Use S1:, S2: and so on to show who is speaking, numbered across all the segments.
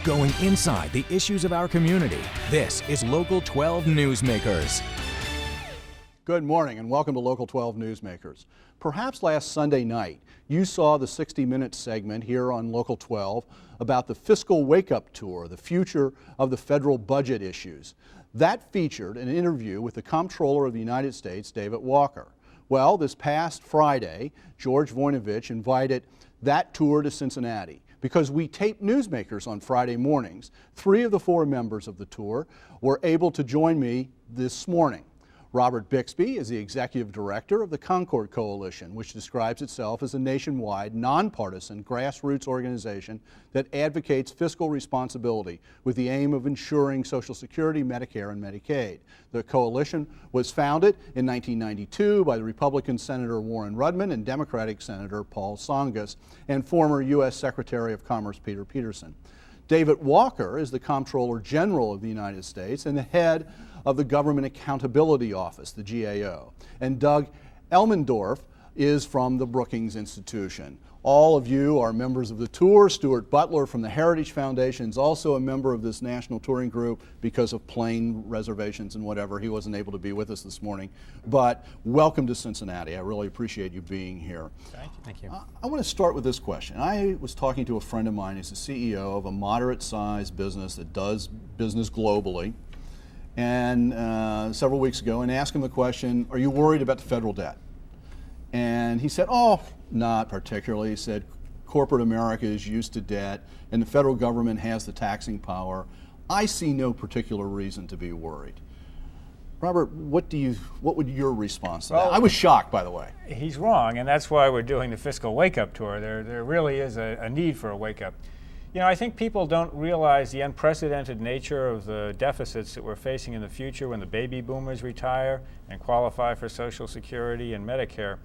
S1: going inside the issues of our community. This is Local 12 Newsmakers.
S2: Good morning and welcome to Local 12 Newsmakers. Perhaps last Sunday night you saw the 60-minute segment here on Local 12 about the Fiscal Wake-Up Tour, the future of the federal budget issues. That featured an interview with the Comptroller of the United States, David Walker. Well, this past Friday, George Voinovich invited that tour to Cincinnati. Because we tape Newsmakers on Friday mornings, 3 of the 4 members of the tour were able to join me this morning. Robert Bixby is the executive director of the Concord Coalition, which describes itself as a nationwide, nonpartisan, grassroots organization that advocates fiscal responsibility with the aim of ensuring Social Security, Medicare, and Medicaid. The coalition was founded in 1992 by the Republican Senator Warren Rudman and Democratic Senator Paul Tsongas and former U.S. Secretary of Commerce Peter Peterson. David Walker is the Comptroller General of the United States and the head of the Government Accountability Office, the GAO. And Doug Elmendorf is from the Brookings Institution. All of you are members of the tour. Stuart Butler from the Heritage Foundation is also a member of this national touring group because of plane reservations and whatever. He wasn't able to be with us this morning. But welcome to Cincinnati. I really appreciate you being here.
S3: Thank you.
S2: I want to start with this question. I was talking to a friend of mine who's the CEO of a moderate-sized business that does business globally, and several weeks ago, and asked him the question, are you worried about the federal debt? And he said, oh, not particularly. He said, corporate America is used to debt, and the federal government has the taxing power. I see no particular reason to be worried. Robert, what would your response to that? I was shocked, by the way.
S3: He's wrong, and that's why we're doing the Fiscal Wake-Up Tour. There really is a need for a wake-up. You know, I think people don't realize the unprecedented nature of the deficits that we're facing in the future when the baby boomers retire and qualify for Social Security and Medicare.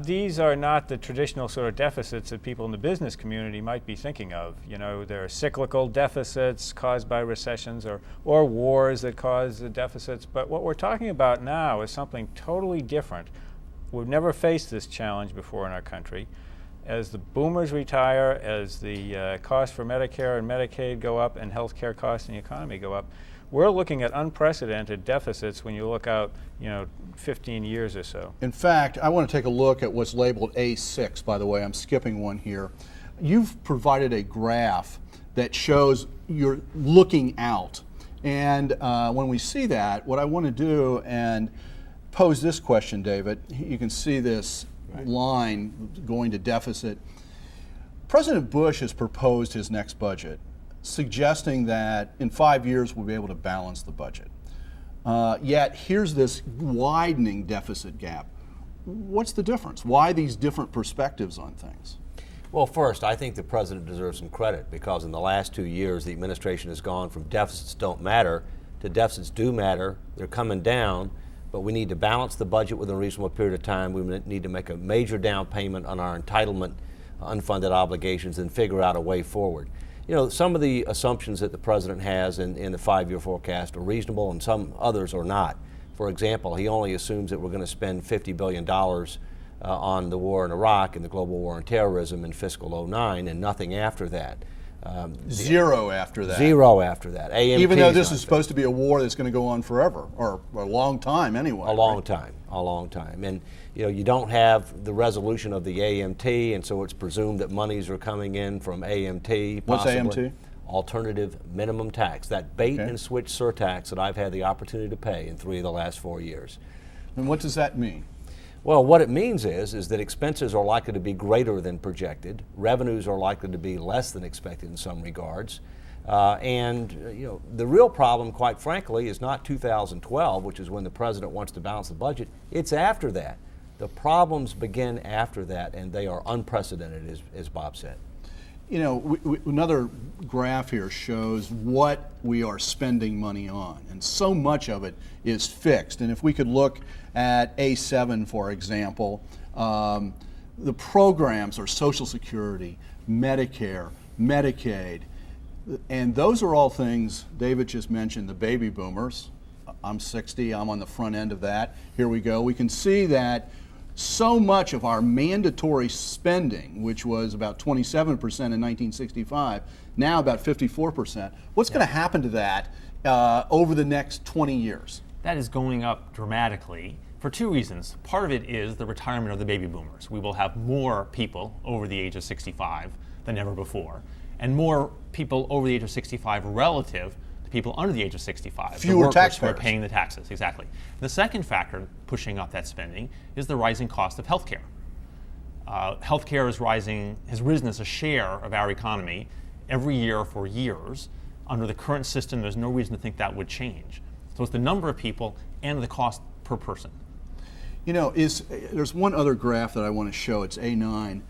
S3: These are not the traditional sort of deficits that people in the business community might be thinking of. You know, there are cyclical deficits caused by recessions or wars that cause the deficits. But what we're talking about now is something totally different. We've never faced this challenge before in our country. As the boomers retire, as the costs for Medicare and Medicaid go up and health care costs in the economy go up, we're looking at unprecedented deficits when you look out, 15 years or so.
S2: In fact, I want to take a look at what's labeled A6, by the way. I'm skipping one here. You've provided a graph that shows you're looking out. And when we see that, what I want to do and pose this question, David, you can see this line going to deficit. President Bush has proposed his next budget, suggesting that in 5 years we'll be able to balance the budget. Yet here's this widening deficit gap. What's the difference? Why these different perspectives on things?
S4: Well, first, I think the president deserves some credit because in the last 2 years the administration has gone from deficits don't matter to deficits do matter. They're coming down. But we need to balance the budget within a reasonable period of time. We need to make a major down payment on our entitlement unfunded obligations and figure out a way forward. Some of the assumptions that the president has in the 5-year forecast are reasonable and some others are not. For example, he only assumes that we're going to spend $50 billion on the war in Iraq and the global war on terrorism in fiscal 09 and nothing after that.
S2: Zero after that.
S4: Zero after that. AMT
S2: even though this is supposed to be a war that's going to go on forever, or a long time anyway.
S4: A long time. And you don't have the resolution of the AMT, and so it's presumed that monies are coming in from AMT.
S2: What's AMT?
S4: Alternative minimum tax, that bait and switch surtax that I've had the opportunity to pay in 3 of the last 4 years.
S2: And what does that mean?
S4: Well, what it means is that expenses are likely to be greater than projected, revenues are likely to be less than expected in some regards, and the real problem, quite frankly, is not 2012, which is when the president wants to balance the budget. It's after that. The problems begin after that, and they are unprecedented, as Bob said.
S2: Another graph here shows what we are spending money on, and so much of it is fixed. And if we could look at A7, for example, the programs are Social Security, Medicare, Medicaid, and those are all things David just mentioned, the baby boomers. I'm 60, I'm on the front end of that. Here we go. We can see that so much of our mandatory spending, which was about 27% in 1965, now about 54%. What's going to happen to that over the next 20 years?
S5: That is going up dramatically for two reasons. Part of it is the retirement of the baby boomers. We will have more people over the age of 65 than ever before, and more people over the age of 65 relative to people under the age of 65.
S2: Fewer taxpayers
S5: who are paying the taxes, exactly. The second factor pushing up that spending is the rising cost of healthcare. Healthcare has risen as a share of our economy every year for years. Under the current system, there's no reason to think that would change. So it's the number of people and the cost per person.
S2: You know, there's one other graph that I want to show, it's A9,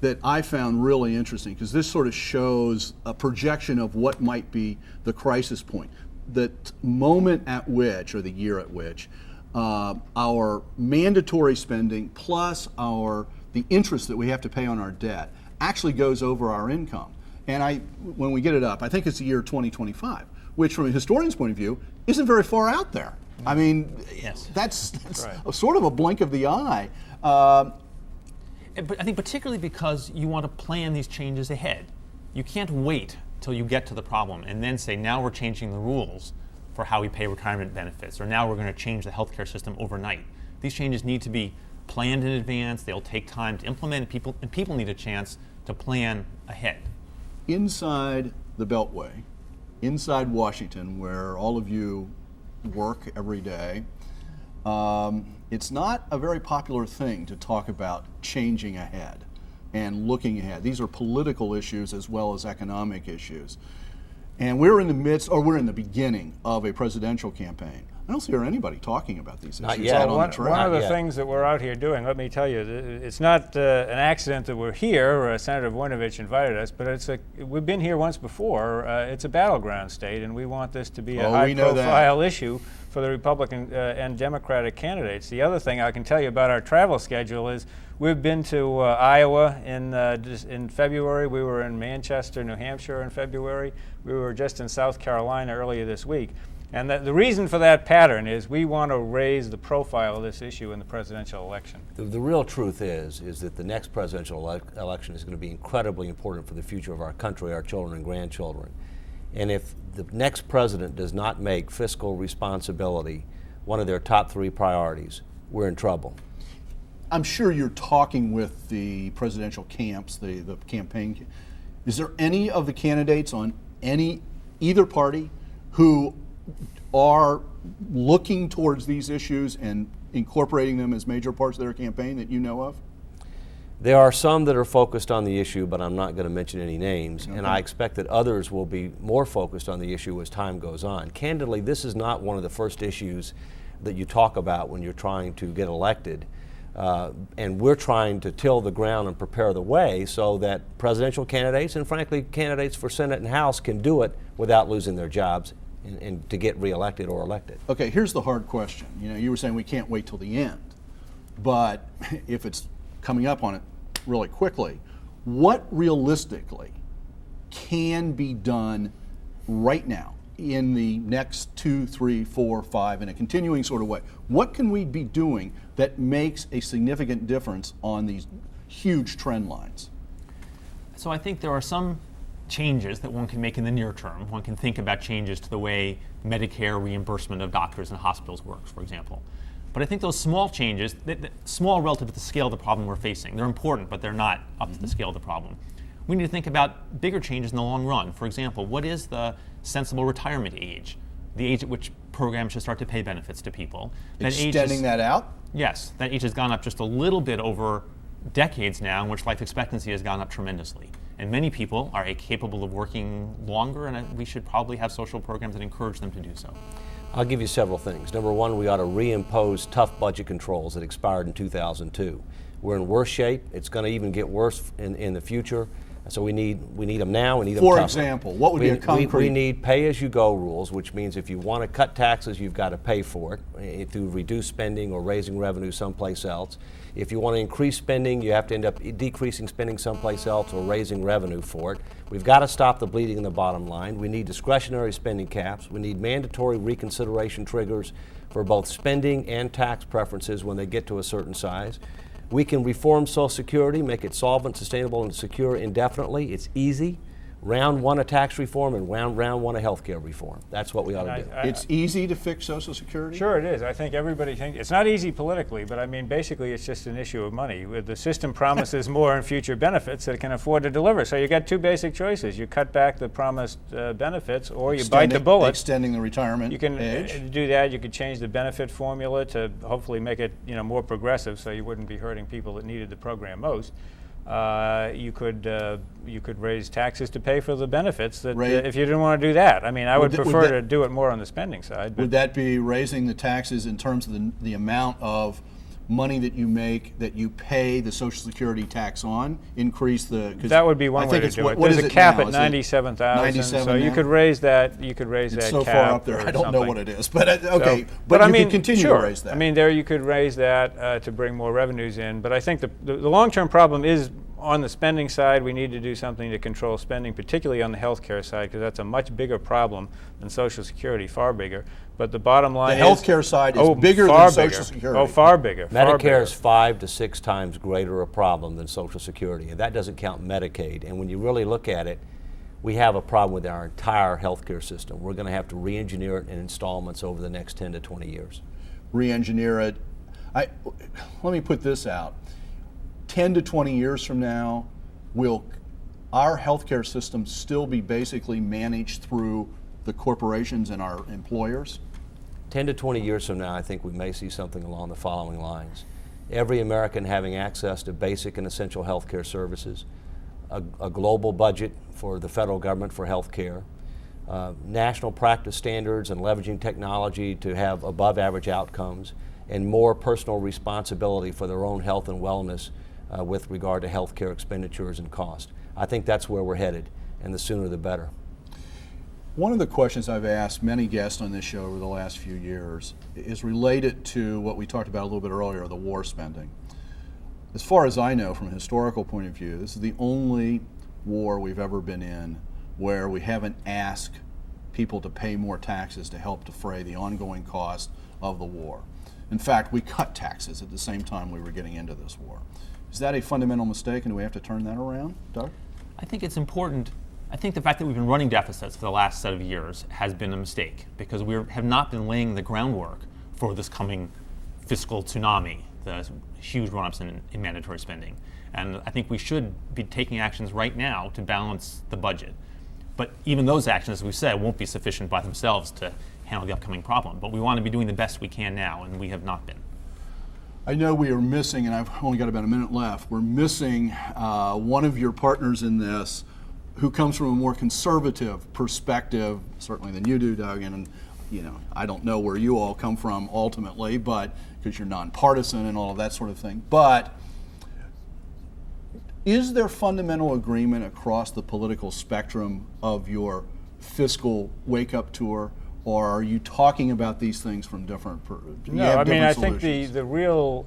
S2: that I found really interesting, because this sort of shows a projection of what might be the crisis point. The moment at which, or the year at which, our mandatory spending plus the interest that we have to pay on our debt actually goes over our income. And when we get it up, I think it's the year 2025, which from a historian's point of view isn't very far out there. I mean,
S5: yes.
S2: that's
S3: right.
S2: Sort of a blink of the eye.
S5: But I think particularly because you want to plan these changes ahead. You can't wait till you get to the problem and then say, now we're changing the rules for how we pay retirement benefits, or now we're going to change the healthcare system overnight. These changes need to be planned in advance. They'll take time to implement, and people need a chance to plan ahead.
S2: Inside the Beltway, inside Washington, where all of you work every day, it's not a very popular thing to talk about changing ahead and looking ahead. These are political issues as well as economic issues. And we're in the midst, or we're in the beginning of a presidential campaign. I don't hear anybody talking about these
S4: Not
S2: issues
S4: yet.
S2: out on
S3: One
S2: the trail.
S3: of the
S4: yet.
S3: things that we're out here doing, let me tell you, it's not an accident that we're here. Senator Voinovich invited us, but we've been here once before. It's a battleground state, and we want this to be a high-profile issue for the Republican and Democratic candidates. The other thing I can tell you about our travel schedule is we've been to Iowa in February. We were in Manchester, New Hampshire in February. We were just in South Carolina earlier this week. And the reason for that pattern is we want to raise the profile of this issue in the presidential election.
S4: The real truth is that the next presidential election is going to be incredibly important for the future of our country, our children and grandchildren. And if the next president does not make fiscal responsibility one of their top 3 priorities, we're in trouble.
S2: I'm sure you're talking with the presidential camps, the campaign. Is there any of the candidates on either party who are looking towards these issues and incorporating them as major parts of their campaign that you know of?
S4: There are some that are focused on the issue, but I'm not going to mention any names, and I expect that others will be more focused on the issue as time goes on. Candidly, this is not one of the first issues that you talk about when you're trying to get elected, and we're trying to till the ground and prepare the way so that presidential candidates and frankly candidates for Senate and House can do it without losing their jobs and to get reelected or elected.
S2: Okay, here's the hard question. You know, you were saying we can't wait till the end, but if it's coming up on it really quickly, what realistically can be done right now in the next 2, 3, 4, 5 in a continuing sort of way? What can we be doing that makes a significant difference on these huge trend lines?
S5: So I think there are some changes that one can make in the near term. One can think about changes to the way Medicare reimbursement of doctors and hospitals works, for example. But I think those small changes, small relative to the scale of the problem we're facing, they're important, but they're not up to the scale of the problem. We need to think about bigger changes in the long run. For example, what is the sensible retirement age? The age at which programs should start to pay benefits to people.
S2: Extending that out?
S5: Yes, that age has gone up just a little bit over decades now, in which life expectancy has gone up tremendously. And many people are capable of working longer, and we should probably have social programs that encourage them to do so.
S4: I'll give you several things. Number one, we ought to reimpose tough budget controls that expired in 2002. We're in worse shape. It's going to even get worse in the future. So we need them now. We need them
S2: For
S4: tougher.
S2: example, what would be a concrete?
S4: We need pay-as-you-go rules, which means if you want to cut taxes, you've got to pay for it through reduced spending or raising revenue someplace else. If you want to increase spending, you have to end up decreasing spending someplace else or raising revenue for it. We've got to stop the bleeding in the bottom line. We need discretionary spending caps. We need mandatory reconsideration triggers for both spending and tax preferences when they get to a certain size. We can reform Social Security, make it solvent, sustainable, and secure indefinitely. It's easy. Round one of tax reform and round one of health care reform. That's what we ought to do.
S2: It's easy to fix Social Security?
S3: Sure it is. I think everybody thinks, it's not easy politically, but I mean, basically it's just an issue of money. The system promises more in future benefits that it can afford to deliver. So you got two basic choices. You cut back the promised benefits, or you bite the bullet.
S2: Extending the retirement
S3: You can
S2: age.
S3: do that. You could change the benefit formula to hopefully make it, more progressive, so you wouldn't be hurting people that needed the program most. You could raise taxes to pay for the benefits that if you didn't want to do that. I mean, I would prefer to do it more on the spending side.
S2: Would that be raising the taxes in terms of the amount of money that you make, that you pay the Social Security tax on, increase the?
S3: That would be one way to do it. There's a cap at 97,000, so you could raise that. You could raise that
S2: so
S3: cap.
S2: Far up there, I don't know what it is, but okay. But
S3: I
S2: you
S3: mean,
S2: could continue
S3: sure.
S2: to raise that.
S3: I mean, there you could raise that to bring more revenues in. But I think the long-term problem is on the spending side. We need to do something to control spending, particularly on the healthcare side, because that's a much bigger problem than Social Security, far bigger. But the bottom line
S2: the healthcare side is bigger than Social Security.
S3: Oh, far bigger.
S4: Medicare is 5 to 6 times greater a problem than Social Security, and that doesn't count Medicaid. And when you really look at it, we have a problem with our entire healthcare system. We're going to have to re-engineer it in installments over the next 10 to 20 years.
S2: Re-engineer it. Let me put this out. 10 to 20 years from now, will our healthcare system still be basically managed through the corporations and our employers?
S4: 10 to 20 years from now, I think we may see something along the following lines. Every American having access to basic and essential health care services, a global budget for the federal government for health care, national practice standards and leveraging technology to have above average outcomes, and more personal responsibility for their own health and wellness with regard to health care expenditures and cost. I think that's where we're headed, and the sooner the better.
S2: One of the questions I've asked many guests on this show over the last few years is related to what we talked about a little bit earlier, the war spending. As far as I know, from a historical point of view, this is the only war we've ever been in where we haven't asked people to pay more taxes to help defray the ongoing cost of the war. In fact, we cut taxes at the same time we were getting into this war. Is that a fundamental mistake, and do we have to turn that around, Doug?
S5: I think it's important. I think the fact that we've been running deficits for the last set of years has been a mistake, because we have not been laying the groundwork for this coming fiscal tsunami, the huge run-ups in mandatory spending. And I think we should be taking actions right now to balance the budget. But even those actions, as we said, won't be sufficient by themselves to handle the upcoming problem. But we want to be doing the best we can now, and we have not been.
S2: I know we are missing, and I've only got about a minute left, we're missing one of your partners in this who comes from a more conservative perspective, certainly than you do, Doug, and I don't know where you all come from ultimately, but because you're nonpartisan and all of that sort of thing. But is there fundamental agreement across the political spectrum of your fiscal wake-up tour, or are you talking about these things from different?
S3: No, I mean, I think the real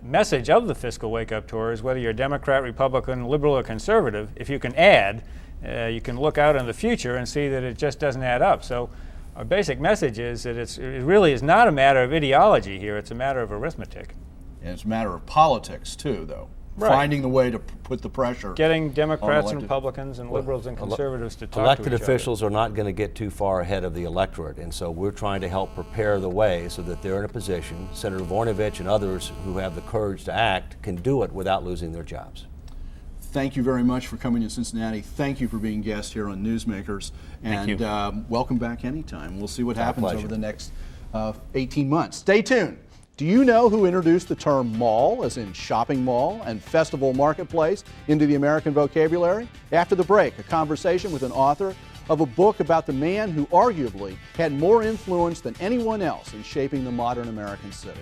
S3: message of the fiscal wake-up tour is whether you're Democrat, Republican, liberal, or conservative. If you can add, you can look out in the future and see that it just doesn't add up. So our basic message is that it really is not a matter of ideology here. It's a matter of arithmetic.
S2: And it's a matter of politics too, though.
S3: Right.
S2: Finding the way to put the pressure.
S3: Getting Democrats and Republicans and liberals and conservatives to talk to each
S4: Elected
S3: other.
S4: officials are not going to get too far ahead of the electorate, and so we're trying to help prepare the way so that they're in a position, Senator Vornovich and others who have the courage to act can do it without losing their jobs.
S2: Thank you very much for coming to Cincinnati. Thank you for being guests here on Newsmakers. And welcome back anytime. We'll see what happens over the next 18 months. Stay tuned. Do you know who introduced the term mall, as in shopping mall, and festival marketplace into the American vocabulary? After the break, a conversation with an author of a book about the man who arguably had more influence than anyone else in shaping the modern American city.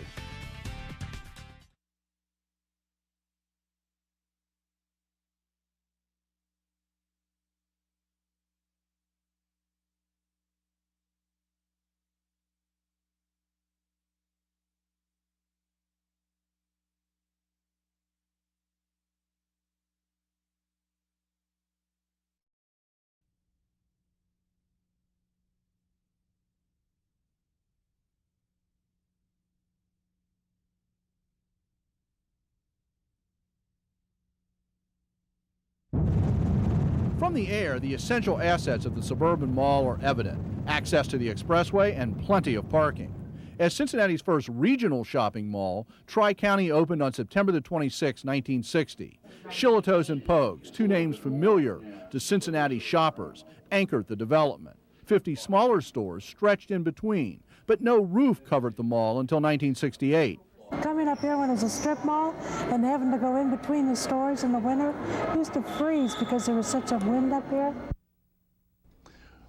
S2: From the air, the essential assets of the suburban mall are evident: access to the expressway and plenty of parking. As Cincinnati's first regional shopping mall, Tri-County opened on September the 26, 1960. Shillito's and Pogues, two names familiar to Cincinnati shoppers, anchored the development. 50 smaller stores stretched in between, but no roof covered the mall until 1968.
S6: Coming up here when it was a strip mall and having to go in between the stores in the winter, used to freeze because there was such a wind up here.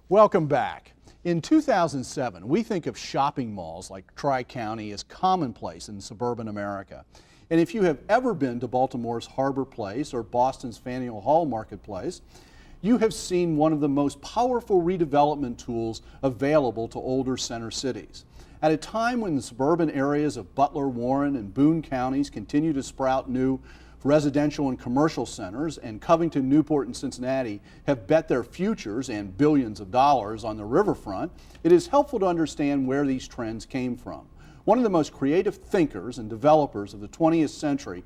S2: Welcome back. In 2007, we think of shopping malls like Tri-County as commonplace in suburban America. And if you have ever been to Baltimore's Harbor Place or Boston's Faneuil Hall Marketplace, you have seen one of the most powerful redevelopment tools available to older center cities. At a time when the suburban areas of Butler, Warren, and Boone counties continue to sprout new residential and commercial centers, and Covington, Newport, and Cincinnati have bet their futures and billions of dollars on the riverfront, it is helpful to understand where these trends came from. One of the most creative thinkers and developers of the 20th century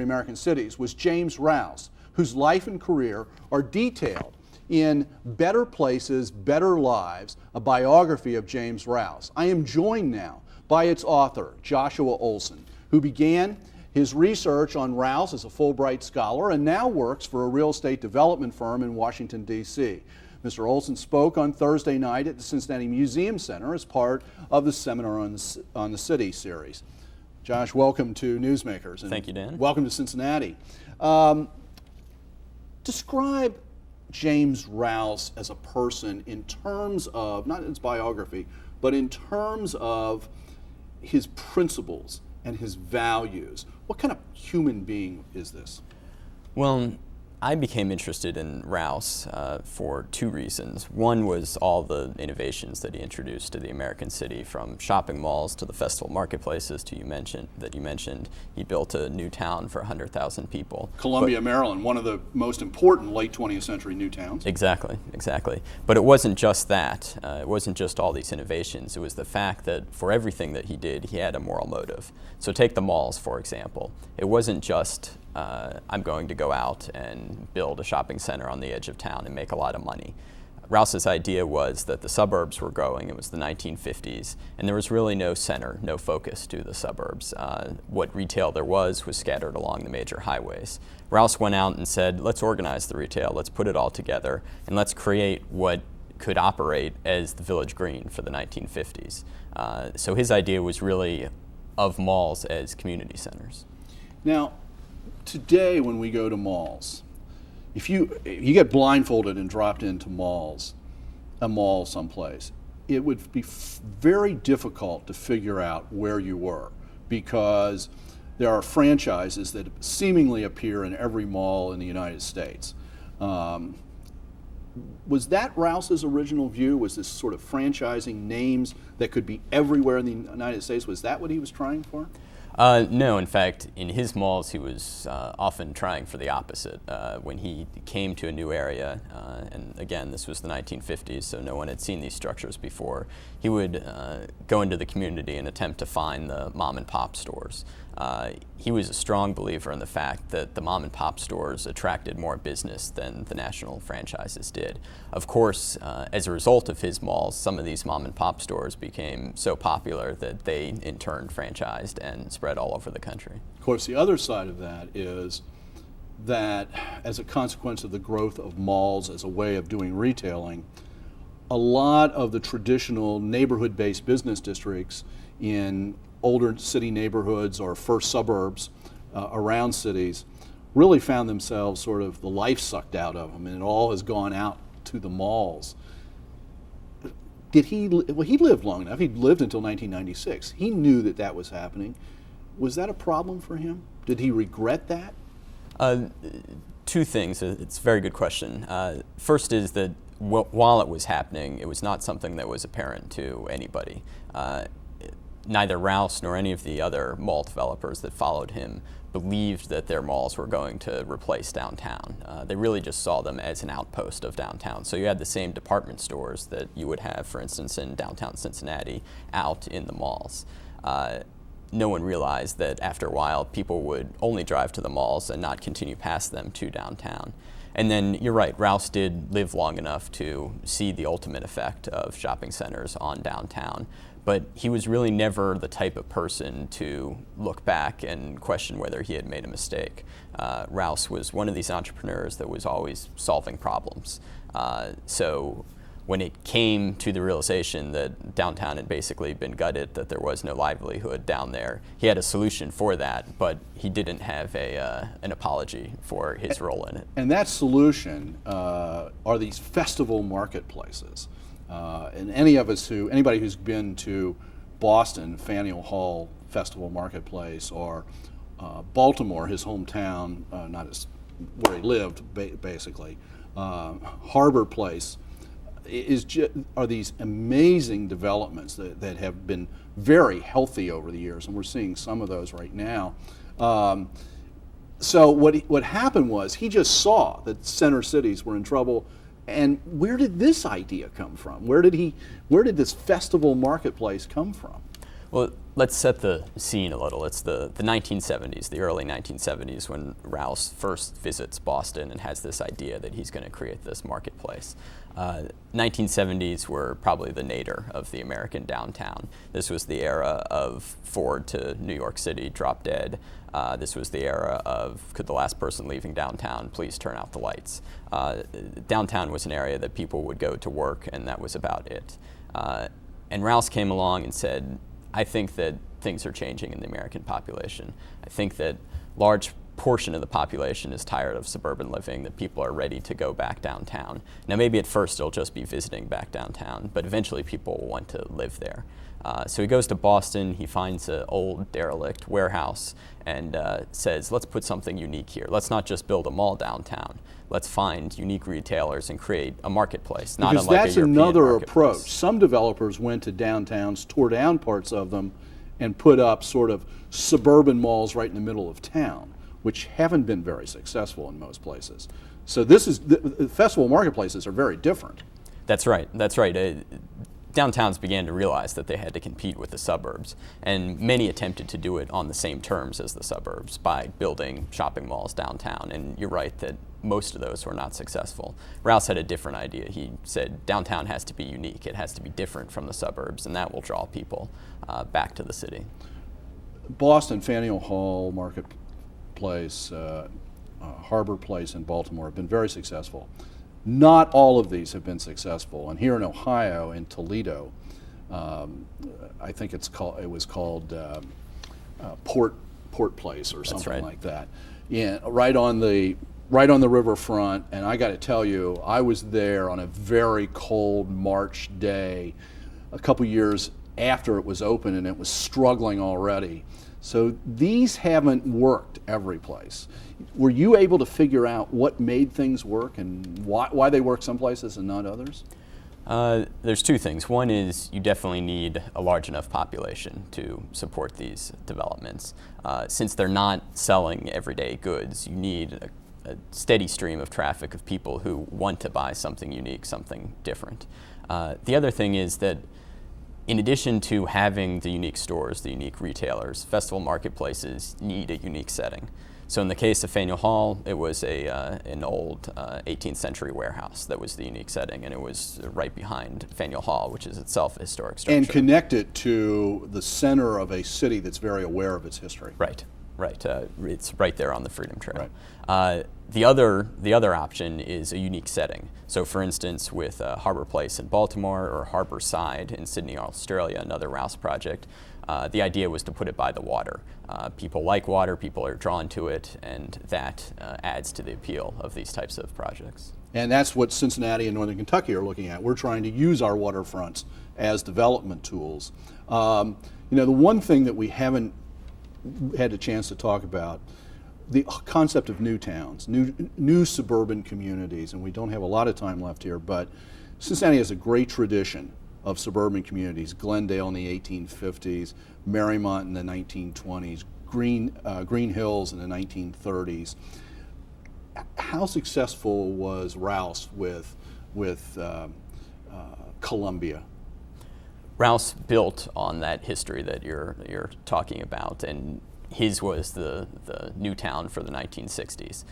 S2: American cities was James Rouse, whose life and career are detailed in Better Places, Better Lives, a biography of James Rouse. I am joined now by its author, Joshua Olsen, who began his research on Rouse as a Fulbright scholar and now works for a real estate development firm in Washington, D.C. Mr. Olsen spoke on Thursday night at the Cincinnati Museum Center as part of the Seminar on the City series. Josh, welcome to Newsmakers.
S7: Thank you, Dan.
S2: Welcome to Cincinnati. Describe James Rouse as a person in terms of, not his biography, but in terms of his principles and his values. What kind of human being is this?
S7: Well, I became interested in Rouse for two reasons. One was all the innovations that he introduced to the American city, from shopping malls to the festival marketplaces that you mentioned. He built a new town for 100,000 people.
S2: Columbia, Maryland, one of the most important late 20th century new towns.
S7: Exactly. But it wasn't just that. It wasn't just all these innovations. It was the fact that for everything that he did, he had a moral motive. So take the malls, for example. It wasn't just I'm going to go out and build a shopping center on the edge of town and make a lot of money. Rouse's idea was that the suburbs were growing. It was the 1950s, and there was really no center, no focus to the suburbs. What retail there was scattered along the major highways. Rouse went out and said, let's organize the retail, let's put it all together, and let's create what could operate as the Village Green for the 1950s. So his idea was really of malls as community centers.
S2: Now, today when we go to malls, if you get blindfolded and dropped into a mall someplace, it would be very difficult to figure out where you were, because there are franchises that seemingly appear in every mall in the United States. Was that Rouse's original view? Was this sort of franchising names that could be everywhere in the United States? Was that what he was trying for?
S7: No, in fact, in his malls, he was often trying for the opposite. When he came to a new area, and again, this was the 1950s, so no one had seen these structures before, he would go into the community and attempt to find the mom and pop stores. He was a strong believer in the fact that the mom and pop stores attracted more business than the national franchises did. Of course, as a result of his malls, some of these mom and pop stores became so popular that they in turn franchised and spread all over the country.
S2: Of course, the other side of that is that as a consequence of the growth of malls as a way of doing retailing, a lot of the traditional neighborhood-based business districts in older city neighborhoods or first suburbs around cities really found themselves sort of the life sucked out of them, and it all has gone out to the malls. He lived long enough. He lived until 1996. He knew that that was happening. Was that a problem for him? Did he regret that?
S7: Two things. It's a very good question. First is that while it was happening, it was not something that was apparent to anybody. Neither Rouse nor any of the other mall developers that followed him believed that their malls were going to replace downtown. They really just saw them as an outpost of downtown. So you had the same department stores that you would have, for instance, in downtown Cincinnati out in the malls. no one realized that after a while people would only drive to the malls and not continue past them to downtown. And then you're right, Rouse did live long enough to see the ultimate effect of shopping centers on downtown. But he was really never the type of person to look back and question whether he had made a mistake. Rouse was one of these entrepreneurs that was always solving problems. So when it came to the realization that downtown had basically been gutted, that there was no livelihood down there, he had a solution for that, but he didn't have an apology for his role in it.
S2: And that solution are these festival marketplaces. And anybody who's been to Boston, Faneuil Hall Festival Marketplace, or Baltimore, his hometown, where he lived, basically, Harbor Place, are these amazing developments that have been very healthy over the years, and we're seeing some of those right now. So what happened was he just saw that center cities were in trouble. And where did this idea come from? Where did this festival marketplace come from?
S7: Well, let's set the scene a little. It's the 1970s, the early 1970s, when Rouse first visits Boston and has this idea that he's going to create this marketplace. 1970s were probably the nadir of the American downtown. This was the era of Ford to New York City, drop dead. This was the era of, could the last person leaving downtown please turn out the lights? Downtown was an area that people would go to work, and that was about it. And Rouse came along and said, I think that things are changing in the American population. I think that large portion of the population is tired of suburban living, that people are ready to go back downtown. Now maybe at first they'll just be visiting back downtown, but eventually people will want to live there. So he goes to Boston, he finds an old derelict warehouse and says, let's put something unique here. Let's not just build a mall downtown. Let's find unique retailers and create a marketplace, not
S2: because
S7: unlike
S2: that's
S7: a European
S2: another
S7: marketplace.
S2: approach. Some developers went to downtowns, tore down parts of them, and put up sort of suburban malls right in the middle of town, which haven't been very successful in most places. So the festival marketplaces are very different.
S7: That's right. That's right. Downtowns began to realize that they had to compete with the suburbs, and many attempted to do it on the same terms as the suburbs by building shopping malls downtown. And you're right that most of those were not successful. Rouse had a different idea. He said downtown has to be unique. It has to be different from the suburbs, and that will draw people back to the city.
S2: Boston, Faneuil Hall Marketplace, Harbor Place in Baltimore have been very successful. Not all of these have been successful, and here in Ohio, in Toledo, I think it was called Port Place or something
S7: right.
S2: like that. Yeah, right on the riverfront. And I got to tell you, I was there on a very cold March day, a couple years after it was open, and it was struggling already. So these haven't worked every place. Were you able to figure out what made things work and why they work some places and not others?
S7: There's two things. One is you definitely need a large enough population to support these developments. Since they're not selling everyday goods, you need a steady stream of traffic of people who want to buy something unique, something different. The other thing is that in addition to having the unique stores, the unique retailers, festival marketplaces need a unique setting. So in the case of Faneuil Hall, it was an old 18th century warehouse that was the unique setting, and it was right behind Faneuil Hall, which is itself a historic structure.
S2: And connected to the center of a city that's very aware of its history.
S7: Right. Right, it's right there on the Freedom Trail.
S2: Right.
S7: The other option is a unique setting. So for instance, with Harbor Place in Baltimore or Harbor Side in Sydney, Australia, another Rouse project, the idea was to put it by the water. People like water, people are drawn to it, and that adds to the appeal of these types of projects.
S2: And that's what Cincinnati and Northern Kentucky are looking at. We're trying to use our waterfronts as development tools. The one thing that we haven't had a chance to talk about, the concept of new towns, new suburban communities, and we don't have a lot of time left here, but Cincinnati has a great tradition of suburban communities. Glendale in the 1850s, Marymount in the 1920s, Green Hills in the 1930s. How successful was Rouse with Columbia?
S7: Rouse built on that history that you're talking about, and his was the new town for the 1960s.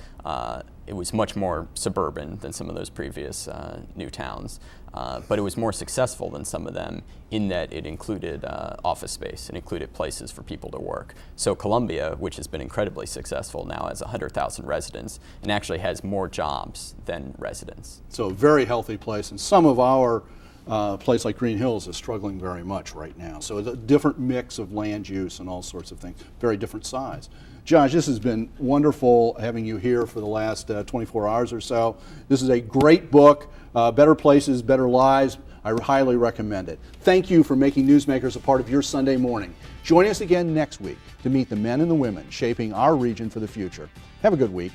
S7: It was much more suburban than some of those previous new towns, but it was more successful than some of them in that it included office space, it included places for people to work. So Columbia, which has been incredibly successful, now has 100,000 residents and actually has more jobs than residents.
S2: So a very healthy place, and some of our place like Green Hills is struggling very much right now. So it's a different mix of land use and all sorts of things, very different size. Josh, this has been wonderful having you here for the last 24 hours or so. This is a great book, Better Places, Better Lives. I highly recommend it. Thank you for making Newsmakers a part of your Sunday morning. Join us again next week to meet the men and the women shaping our region for the future. Have a good week.